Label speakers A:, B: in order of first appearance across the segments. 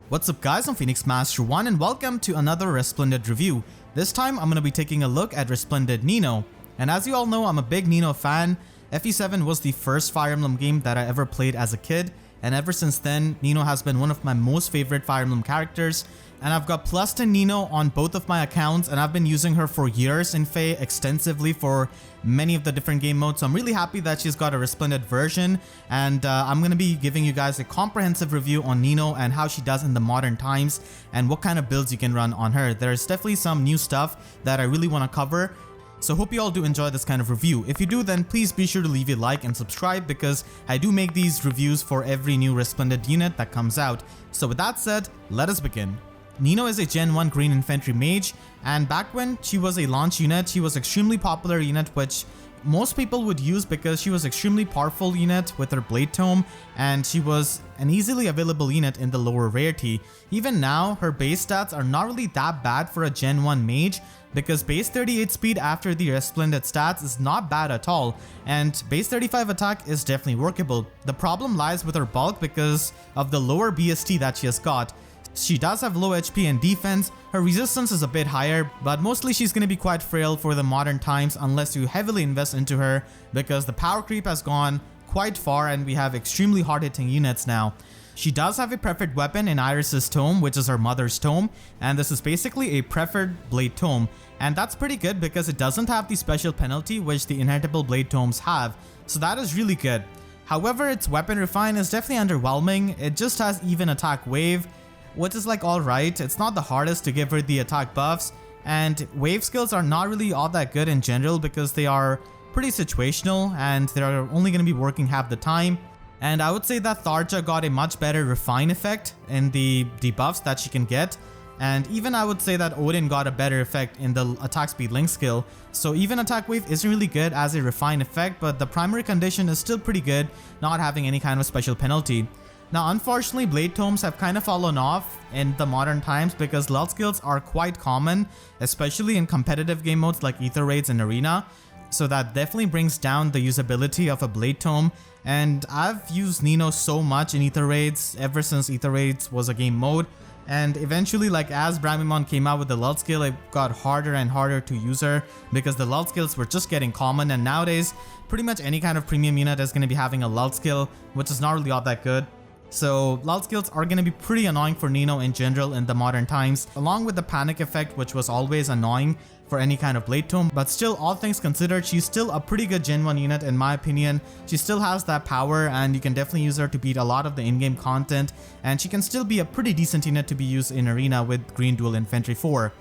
A: What's up guys, I'm Phoenix Master 1 and welcome to another Resplendent review. This time I'm going to be taking a look at Resplendent Nino. And as you all know, I'm a big Nino fan. FE7 was the first Fire Emblem game that I ever played as a kid, and ever since then, Nino has been one of my most favorite Fire Emblem characters. And I've got +10 Nino on both of my accounts, and I've been using her for years in FEH extensively for many of the different game modes. So I'm really happy that she's got a Resplendent version, and I'm going to be giving you guys a comprehensive review on Nino and how she does in the modern times and what kind of builds you can run on her. There's definitely some new stuff that I really want to cover. So hope you all do enjoy this kind of review. If you do, then please be sure to leave a like and subscribe, because I do make these reviews for every new Resplendent unit that comes out. So with that said, let us begin. Nino is a Gen 1 Green Infantry Mage, and back when she was a launch unit, she was extremely popular unit which most people would use because she was extremely powerful unit with her Bladetome, and she was an easily available unit in the lower rarity. Even now, her base stats are not really that bad for a Gen 1 Mage, because base 38 speed after the Resplendent stats is not bad at all, and base 35 attack is definitely workable. The problem lies with her bulk because of the lower BST that she has got. She does have low HP and defense, her resistance is a bit higher, but mostly she's going to be quite frail for the modern times unless you heavily invest into her, because the power creep has gone quite far and we have extremely hard hitting units now. She does have a preferred weapon in Iris's Tome, which is her mother's tome, and this is basically a preferred Bladetome, and that's pretty good because it doesn't have the special penalty which the inheritable Bladetomes have, so that is really good. However, its weapon refine is definitely underwhelming. It just has even attack wave, which is like alright. It's not the hardest to give her the attack buffs, and wave skills are not really all that good in general because they are pretty situational and they're only going to be working half the time. And I would say that Tharja got a much better refine effect in the debuffs that she can get, and even I would say that Odin got a better effect in the attack speed link skill. So even attack wave isn't really good as a refine effect, but the primary condition is still pretty good, not having any kind of special penalty. Now unfortunately, Bladetomes have kind of fallen off in the modern times because Lull skills are quite common, especially in competitive game modes like Aether raids and Arena. So that definitely brings down the usability of a Bladetome, and I've used Nino so much in Aether raids ever since Aether raids was a game mode, and eventually, like as Bramimon came out with the Lull skill, it got harder and harder to use her because the Lull skills were just getting common, and nowadays pretty much any kind of premium unit is going to be having a Lull skill, which is not really all that good. So Lull skills are going to be pretty annoying for Nino in general in the modern times, along with the panic effect which was always annoying for any kind of Bladetome. But still, all things considered, she's still a pretty good Gen 1 unit in my opinion. She still has that power and you can definitely use her to beat a lot of the in-game content, and she can still be a pretty decent unit to be used in Arena with Green Duel Infantry 4.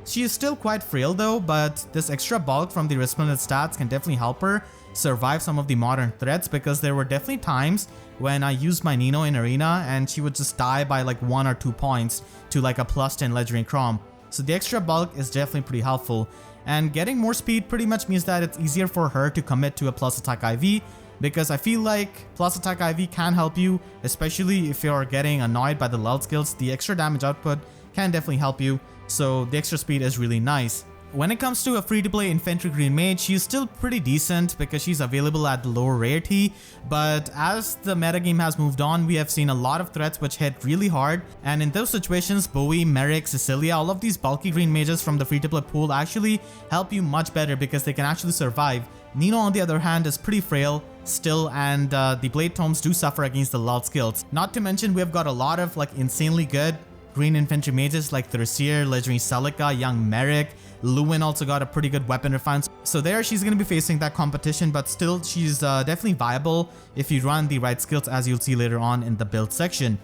A: She is still quite frail though, but this extra bulk from the Resplendent stats can definitely help her survive some of the modern threats, because there were definitely times when I used my Nino in Arena and she would just die by like 1 or 2 points to like a +10 Legendary Crom. So the extra bulk is definitely pretty helpful, and getting more speed pretty much means that it's easier for her to commit to a plus attack IV, because I feel like plus attack IV can help you, especially if you're getting annoyed by the Lull skills. The extra damage output can definitely help you, so the extra speed is really nice. When it comes to a free-to-play Infantry Green Mage, she's still pretty decent because she's available at the lower rarity, but as the metagame has moved on, we have seen a lot of threats which hit really hard, and in those situations, Bowie, Merrick, Cecilia, all of these bulky green mages from the free-to-play pool actually help you much better because they can actually survive. Nino on the other hand is pretty frail still, and the Bladetomes do suffer against the Lull skills. Not to mention, we have got a lot of like insanely good Green Infantry mages like Thursier, Legendary Celica, Young Merrick. Lewin also got a pretty good weapon refine, so there she's going to be facing that competition, but still she's definitely viable if you run the right skills, as you'll see later on in the build section.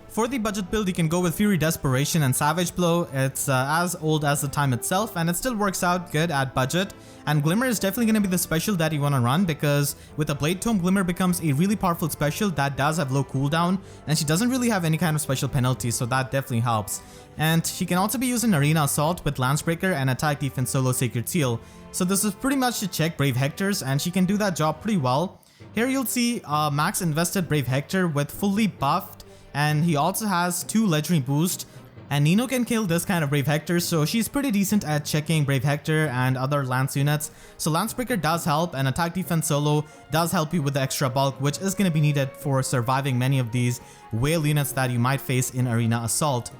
A: For the budget build, you can go with Fury Desperation and Savage Blow. It's as old as the time itself, and it still works out good at budget. And Glimmer is definitely going to be the special that you want to run, because with a Bladetome, Glimmer becomes a really powerful special that does have low cooldown, and she doesn't really have any kind of special penalty, so that definitely helps. And she can also be used in Arena Assault with Lancebreaker and Attack Defense Solo Sacred Seal. So this is pretty much to check Brave Hector's, and she can do that job pretty well. Here you'll see Max invested Brave Hector with fully buffed, and he also has 2 legendary boost And Nino can kill this kind of Brave Hector, so she's pretty decent at checking Brave Hector and other Lance units. So Lancebreaker does help, and Attack Defense Solo does help you with the extra bulk, which is going to be needed for surviving many of these whale units that you might face in Arena Assault.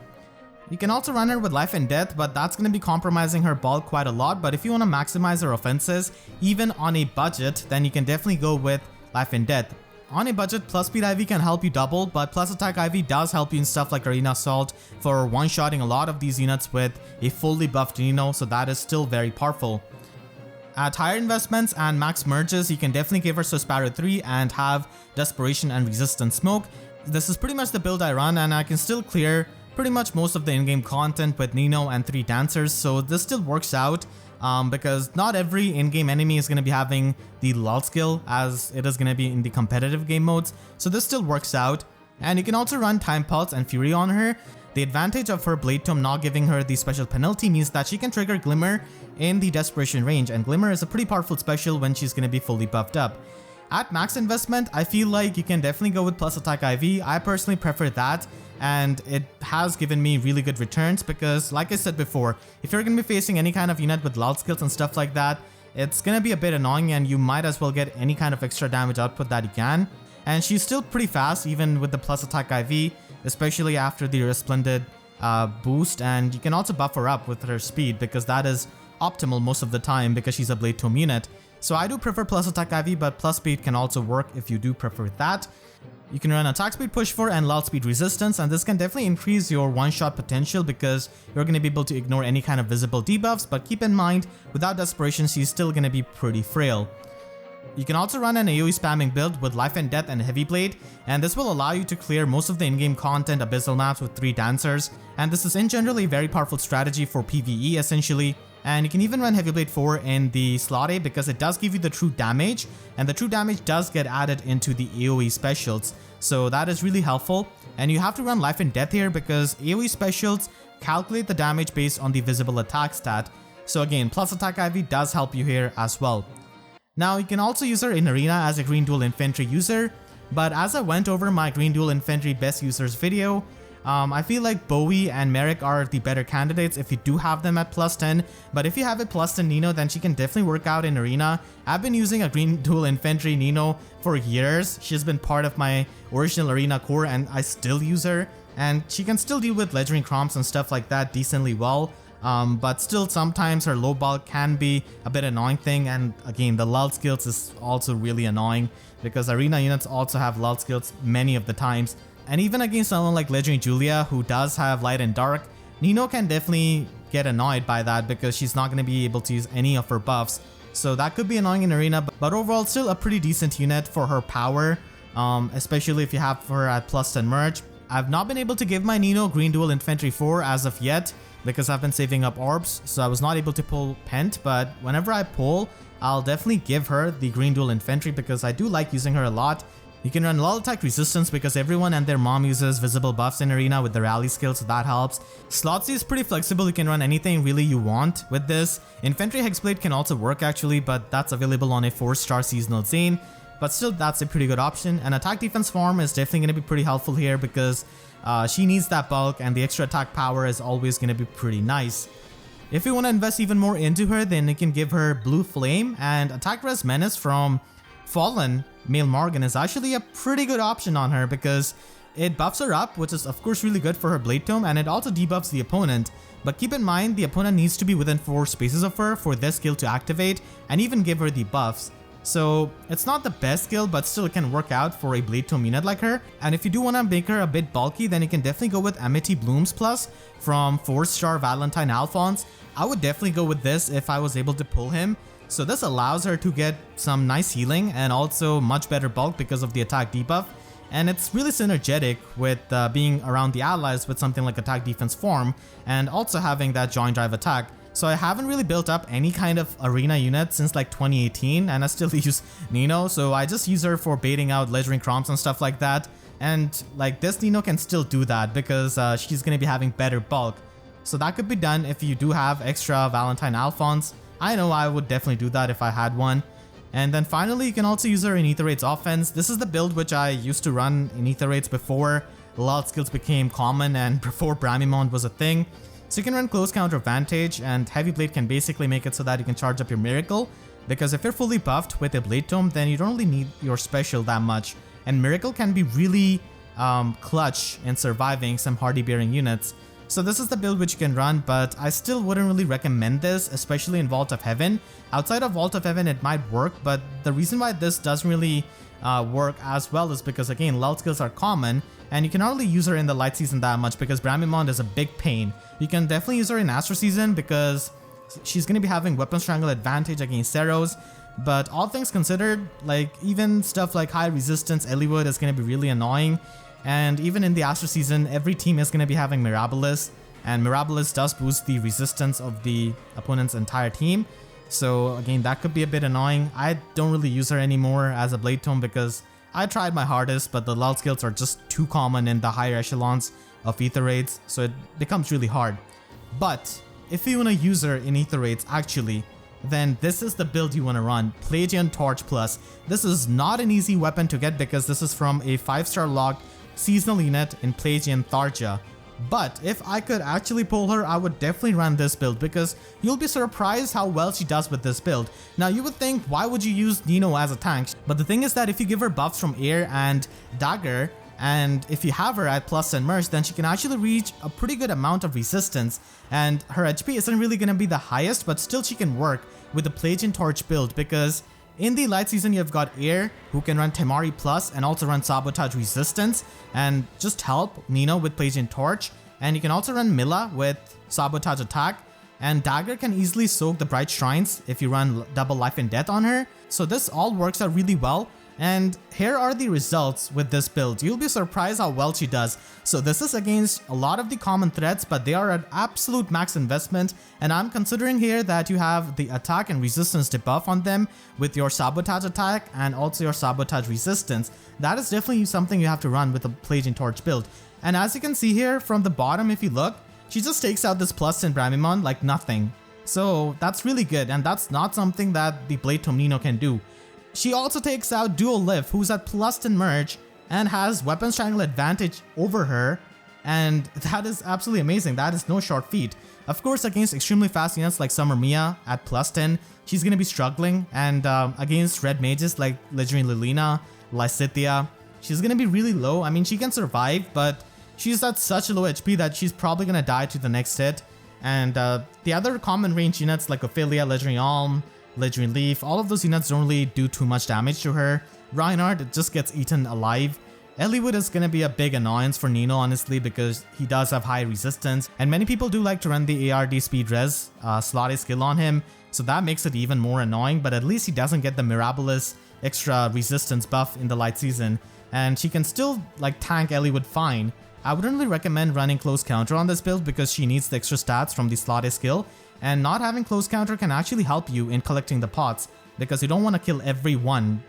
A: You can also run her with Life and Death, but that's going to be compromising her bulk quite a lot. But if you want to maximize her offenses, even on a budget, then you can definitely go with Life and Death. On a budget, plus speed IV can help you double, but plus attack IV does help you in stuff like Arena Assault for one-shotting a lot of these units with a fully buffed Nino, so that is still very powerful. At higher investments and max merges, you can definitely give her Suspiro 3 and have Desperation and Resistant Smoke. This is pretty much the build I run, and I can still clear pretty much most of the in-game content with Nino and 3 Dancers, so this still works out. Because not every in-game enemy is going to be having the Lull skill as it is going to be in the competitive game modes, so this still works out. And you can also run Time Pulse and Fury on her. The advantage of her Bladetome not giving her the special penalty means that she can trigger Glimmer in the Desperation range, and Glimmer is a pretty powerful special when she's going to be fully buffed up. At max investment, I feel like you can definitely go with plus attack IV. I personally prefer that, and it has given me really good returns because, like I said before, if you're going to be facing any kind of unit with Lull skills and stuff like that, it's going to be a bit annoying and you might as well get any kind of extra damage output that you can. And she's still pretty fast even with the plus attack IV, especially after the Resplendent boost, and you can also buff her up with her speed because that is optimal most of the time because she's a Bladetome unit. So I do prefer plus attack IV, but plus speed can also work if you do prefer that. You can run attack speed push for and lull speed resistance, and this can definitely increase your one-shot potential because you're going to be able to ignore any kind of visible debuffs, but keep in mind, without desperation, she's still going to be pretty frail. You can also run an AoE spamming build with Life and Death and Heavy Blade, and this will allow you to clear most of the in-game content Abyssal maps with 3 Dancers, and this is in general a very powerful strategy for PvE essentially. And you can even run Heavy Blade 4 in the slot A because it does give you the true damage, and the true damage does get added into the AoE specials, so that is really helpful. And you have to run Life and Death here because AoE specials calculate the damage based on the visible attack stat, so again, plus attack IV does help you here as well. Now you can also use her in Arena as a Green Duel Infantry user, but as I went over my Green Duel Infantry best users video, I feel like Bowie and Merrick are the better candidates if you do have them at plus 10, but if you have a plus 10 Nino, then she can definitely work out in Arena. I've been using a Green Duel Infantry Nino for years. She's been part of my original Arena core and I still use her, and she can still deal with Ledgering Cromps and stuff like that decently well. But still sometimes her low bulk can be a bit annoying thing, and again the Lull skills is also really annoying because Arena units also have Lull skills many of the times. And even against someone like Legendary Julia who does have Light and Dark, Nino can definitely get annoyed by that because she's not going to be able to use any of her buffs. So that could be annoying in Arena, but overall still a pretty decent unit for her power, especially if you have her at plus 10 merge. I've not been able to give my Nino Green Duel Infantry 4 as of yet because I've been saving up orbs, so I was not able to pull Pent, but whenever I pull, I'll definitely give her the Green Duel Infantry because I do like using her a lot. You can run Lull Attack Resistance because everyone and their mom uses visible buffs in Arena with the rally skill, so that helps. Slot C is pretty flexible, you can run anything really you want with this. Infantry Hexblade can also work actually, but that's available on a 4-star seasonal Zane. But still, that's a pretty good option. And attack defense form is definitely going to be pretty helpful here because she needs that bulk and the extra attack power is always going to be pretty nice. If you want to invest even more into her, then you can give her Blue Flame, and Attack Res Menace from Fallen Mail Morgan is actually a pretty good option on her because it buffs her up, which is of course really good for her Bladetome, and it also debuffs the opponent. But keep in mind, the opponent needs to be within 4 spaces of her for this skill to activate and even give her the buffs. So it's not the best skill, but still it can work out for a Bladetome unit like her. And if you do want to make her a bit bulky, then you can definitely go with Amity Blooms Plus from 4-star Valentine Alphonse. I would definitely go with this if I was able to pull him. So this allows her to get some nice healing and also much better bulk because of the attack debuff. And it's really synergetic with being around the allies with something like attack defense form and also having that joint drive attack. So I haven't really built up any kind of arena unit since like 2018, and I still use Nino, so I just use her for baiting out Ledgering Cromps and stuff like that. And like this Nino can still do that because she's going to be having better bulk. So that could be done if you do have extra Valentine Alphonse. I know I would definitely do that if I had one. And then finally, you can also use her in Aether Raid's offense. This is the build which I used to run in Aether Raids before. Lull skills became common and before Bramimond was a thing. So you can run close counter Vantage, and Heavy Blade can basically make it so that you can charge up your Miracle, because if you're fully buffed with a Bladetome, then you don't really need your special that much, and Miracle can be really clutch in surviving some hardy bearing units. So this is the build which you can run, but I still wouldn't really recommend this, especially in Vault of Heaven. Outside of Vault of Heaven it might work, but the reason why this doesn't really work as well is because, again, Lull skills are common, and you cannot really use her in the light season that much because Bramimond is a big pain. You can definitely use her in Astro season because she's going to be having weapon strangle advantage against Zeros, but all things considered, like even stuff like high resistance Eliwood is going to be really annoying, and even in the Astro season every team is going to be having Mirabilis, and Mirabilis does boost the resistance of the opponent's entire team. So again, that could be a bit annoying. I don't really use her anymore as a Bladetome because I tried my hardest, but the Lull skills are just too common in the higher echelons of Aether raids, so it becomes really hard. But if you want to use her in Aether raids actually, then this is the build you want to run, Plegian Torch Plus. This is not an easy weapon to get because this is from a 5-star locked seasonal unit in Plegian Tharja. But if I could actually pull her, I would definitely run this build because you'll be surprised how well she does with this build. Now you would think, why would you use Nino as a tank? But the thing is that if you give her buffs from air and dagger, and if you have her at plus 10 merge, then she can actually reach a pretty good amount of resistance, and her HP isn't really going to be the highest, but still she can work with the Plegian Torch build because in the light season you've got Air who can run Temari plus and also run Sabotage resistance and just help Nino with Plegian Torch, and you can also run Milla with Sabotage attack, and Dagger can easily soak the Bright Shrines if you run double life and death on her. So this all works out really well. And here are the results with this build. You'll be surprised how well she does. So this is against a lot of the common threats, but they are at absolute max investment. And I'm considering here that you have the attack and resistance debuff on them with your Sabotage attack and also your Sabotage resistance. That is definitely something you have to run with a Plegian Torch build. And as you can see here from the bottom, if you look, she just takes out this plus in Bramimond like nothing. So that's really good, and that's not something that the Bladetome Nino can do. She also takes out Duel Lift, who's at plus 10 merge and has weapon strangle advantage over her, and that is absolutely amazing. That is no short feat. Of course, against extremely fast units like Summer Mia at plus 10, she's going to be struggling, and against red mages like Legendary Lilina, Lysithea, she's going to be really low. I mean, she can survive, but she's at such a low HP that she's probably going to die to the next hit. And the other common range units like Ophelia, Legendary Alm, Legendary Leaf, all of those units don't really do too much damage to her. Reinhardt just gets eaten alive. Eliwood is going to be a big annoyance for Nino, honestly, because he does have high resistance, and many people do like to run the ARD speed res slotty skill on him, so that makes it even more annoying, but at least he doesn't get the Mirabilis extra resistance buff in the light season, and she can still like tank Eliwood fine. I wouldn't really recommend running close counter on this build because she needs the extra stats from the slotty skill, and not having close counter can actually help you in collecting the pots because you don't want to kill everyone.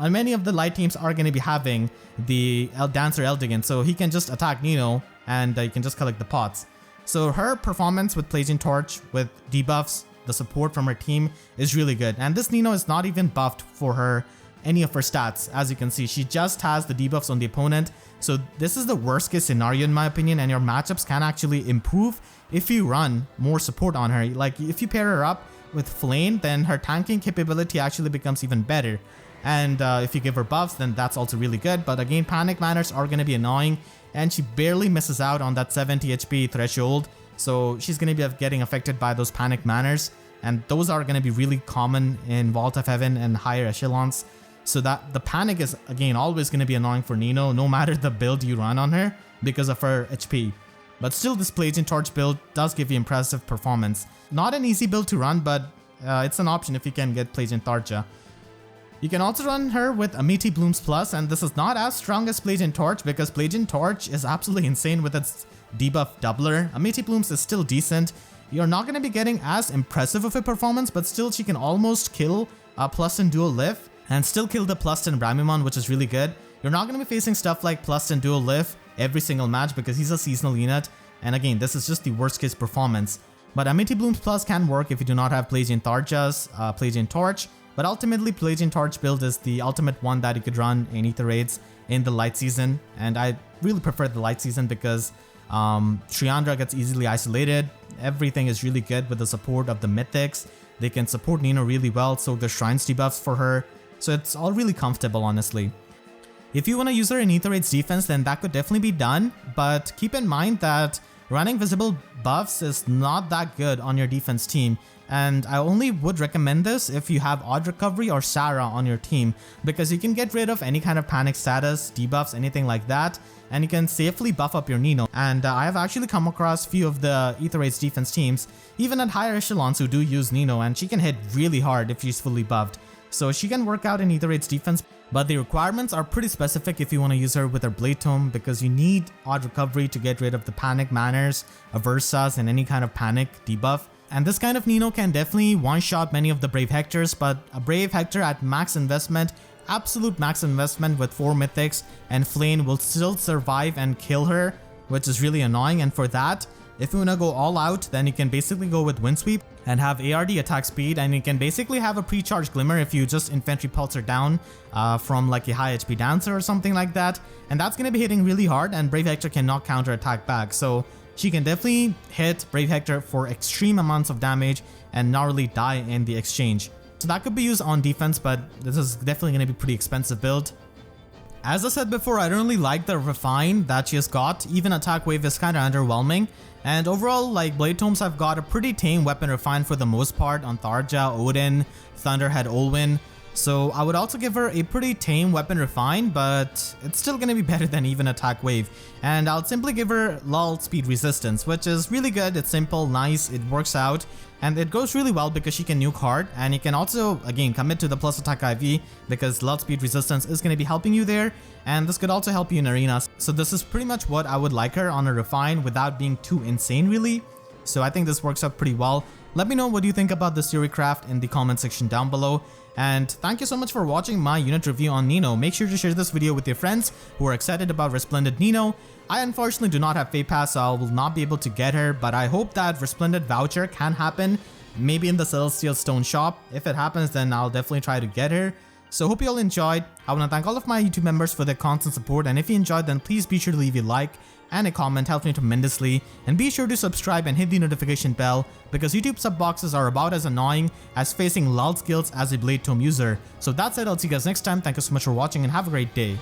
A: Many of the light teams are going to be having the Dancer Eldigan, so he can just attack Nino and you can just collect the pots. So her performance with Plegian Torch, with debuffs, the support from her team is really good, and this Nino is not even buffed for her any of her stats. As you can see, she just has the debuffs on the opponent, so this is the worst case scenario in my opinion, and your matchups can actually improve if you run more support on her. Like if you pair her up with Flame, then her tanking capability actually becomes even better, and if you give her buffs, then that's also really good. But again, panic manners are going to be annoying, and she barely misses out on that 70 HP threshold, so she's going to be getting affected by those panic manners, and those are going to be really common in Vault of Heaven and higher echelons. So that the panic is again always going to be annoying for Nino, no matter the build you run on her, because of her HP. But still, this Plegian Torch build does give you impressive performance. Not an easy build to run, but it's an option if you can get Plegian Tharja. You can also run her with Amity Blooms Plus, and this is not as strong as Plegian Torch because Plegian Torch is absolutely insane with its debuff doubler. Amity Blooms is still decent. You're not going to be getting as impressive of a performance, but still she can almost kill plus 10 Duel Lift and still kill the plus 10 Bramimond, which is really good. You're not going to be facing stuff like plus 10 Duel Lift every single match because he's a seasonal unit, and again, this is just the worst case performance. But Amity Blooms Plus can work if you do not have Plegian Tharja's Plegian Torch, but ultimately Plegian Torch build is the ultimate one that you could run in Aether raids, in the light season, and I really prefer the light season because Triandra gets easily isolated. Everything is really good with the support of the mythics. They can support Nino really well, so the shrines debuffs for her, so it's all really comfortable honestly. If you want to use her in Aether Raid's defense, then that could definitely be done, but keep in mind that running visible buffs is not that good on your defense team, and I only would recommend this if you have Odd Recovery or Sarah on your team, because you can get rid of any kind of panic status, debuffs, anything like that, and you can safely buff up your Nino. And I have actually come across few of the Aether Raid's defense teams, even at higher echelons, who do use Nino, and she can hit really hard if she's fully buffed. So she can work out in Aether Raid's defense, but the requirements are pretty specific if you want to use her with her Bladetome, because you need Odd Recovery to get rid of the panic manners, aversas, and any kind of panic debuff. And this kind of Nino can definitely one-shot many of the Brave Hectors, but a Brave Hector at max investment, absolute max investment with 4 mythics and Flame will still survive and kill her, which is really annoying. And for that, if you want to go all out, then you can basically go with Windsweep and have ARD attack speed, and you can basically have a pre-charge Glimmer if you just Infantry pulse her down from like a high HP Dancer or something like that, and that's going to be hitting really hard, and Brave Hector cannot counter attack back, so she can definitely hit Brave Hector for extreme amounts of damage and not really die in the exchange. So that could be used on defense, but this is definitely going to be pretty expensive build. As I said before, I don't really like the Refine that she has got. Even Attack Wave is kind of underwhelming. And overall, like, Bladetomes have got a pretty tame weapon Refine for the most part on Tharja, Odin, Thunderhead, Olwyn. So I would also give her a pretty tame weapon Refine, but it's still going to be better than even Attack Wave. And I'll simply give her Lull Speed Resistance, which is really good. It's simple, nice, it works out. And it goes really well because she can nuke hard, and you can also, again, commit to the plus attack IV because Lull Speed Resistance is going to be helping you there, and this could also help you in arenas. So this is pretty much what I would like her on a Refine without being too insane really. So I think this works out pretty well. Let me know what you think about this theory craft in the comment section down below. And thank you so much for watching my unit review on Nino. Make sure to share this video with your friends who are excited about Resplendent Nino. I unfortunately do not have FEH Pass, so I will not be able to get her, but I hope that Resplendent voucher can happen, maybe in the Celestial Stone shop. If it happens, then I'll definitely try to get her. So hope you all enjoyed. I want to thank all of my YouTube members for their constant support, and if you enjoyed, then please be sure to leave a like and a comment, helps me tremendously, and be sure to subscribe and hit the notification bell because YouTube sub boxes are about as annoying as facing Lull skills as a Bladetome user. So that's it, I'll see you guys next time. Thank you so much for watching and have a great day.